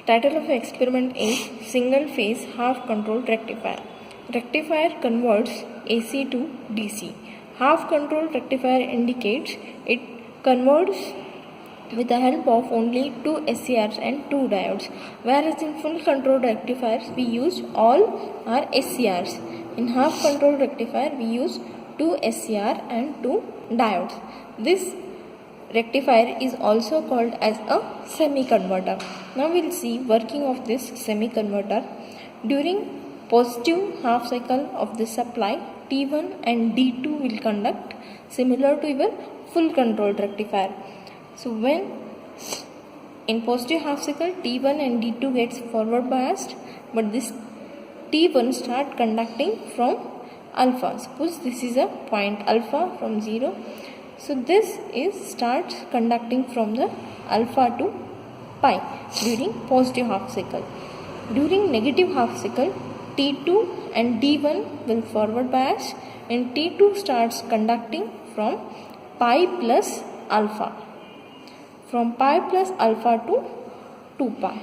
Title of the experiment is single phase half controlled rectifier. Rectifier converts AC to DC. Half controlled rectifier indicates it converts with the help of only 2 SCRs and 2 diodes, whereas in full controlled rectifiers we use all our SCRs. In half controlled rectifier we use 2 SCR and 2 diodes. This rectifier is also called as a semi-converter. Now we will see working of this semi-converter. During positive half cycle of the supply, T1 and D2 will conduct similar to your full controlled rectifier. So when in positive half cycle T1 and D2 gets forward biased, but this T1 start conducting from alpha. Suppose this is a point alpha from 0. So this is starts conducting from the alpha to pi during positive half cycle. During negative half cycle, T2 and D1 will forward bias and T2 starts conducting from pi plus alpha. From pi plus alpha to 2 pi.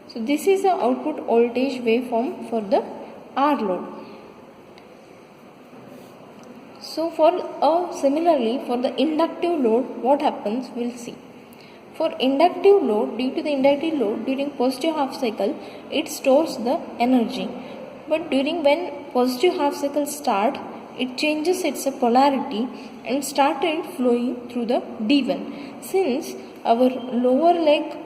So this is the output voltage waveform for the R load. So similarly for the inductive load, what happens we'll see. For inductive load, due to the inductive load during positive half cycle, it stores the energy. But during when positive half cycle start, it changes its polarity and started flowing through the D1. Since our lower leg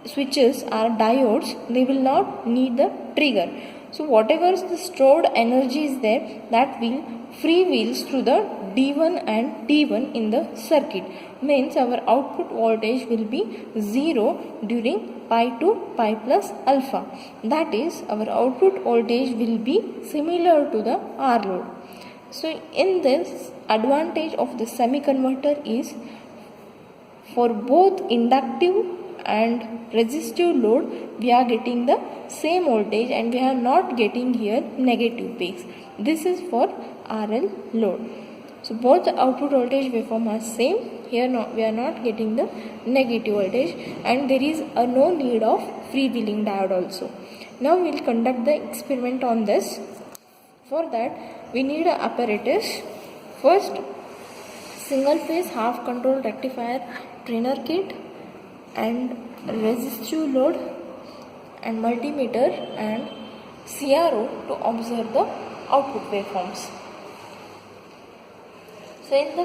switches are diodes, they will not need the trigger. So whatever the stored energy is there, that will freewheels through the D1 and T1 in the circuit. Means our output voltage will be 0 during pi to pi plus alpha. That is, our output voltage will be similar to the R load. So in this, advantage of the semi-converter is for both inductive and resistive load we are getting the same voltage and we are not getting here negative peaks. This is for RL load. So both the output voltage waveform are same. Here we are not getting the negative voltage and there is no need of freewheeling diode also. Now we will conduct the experiment on this. For that we need an apparatus. First, single phase half control rectifier trainer kit and resistive load and multimeter and CRO to observe the output waveforms. So in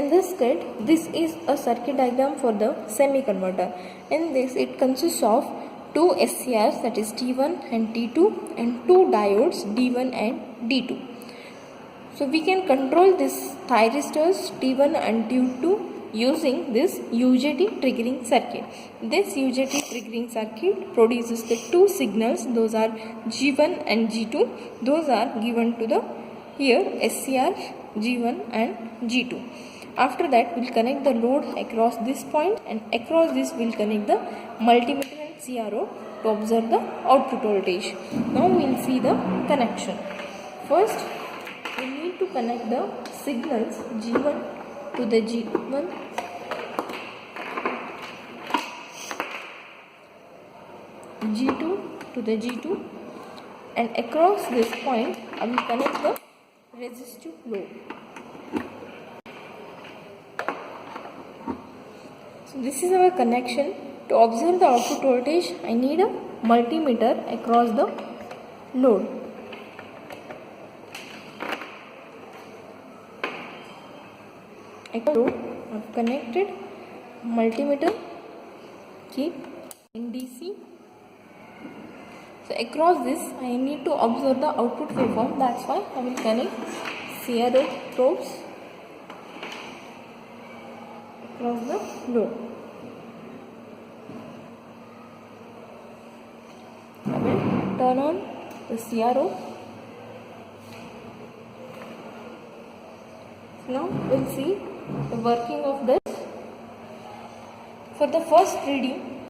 this kit, this is a circuit diagram for the semi-converter. In this, it consists of 2 SCRs, that is T1 and T2, and 2 diodes D1 and D2. So we can control these thyristors T1 and T2 using this UJT triggering circuit. This UJT triggering circuit produces the 2 signals, those are G1 and G2. Those are given to the here SCR G1 and G2. After that we will connect the load across this point and across this we will connect the multimeter and CRO to observe the output voltage. Now we will see the connection. First we need to connect the signals G1 to the G1, G2 to the G2, and across this point I will connect the resistive load. So this is our connection. To observe the output voltage, I need a multimeter across the load. I have connected multimeter, keep in DC. So across this I need to observe the output waveform, that's why I will connect CRO probes across the load. I will turn on the CRO. Now we will see the working of this. For the first reading,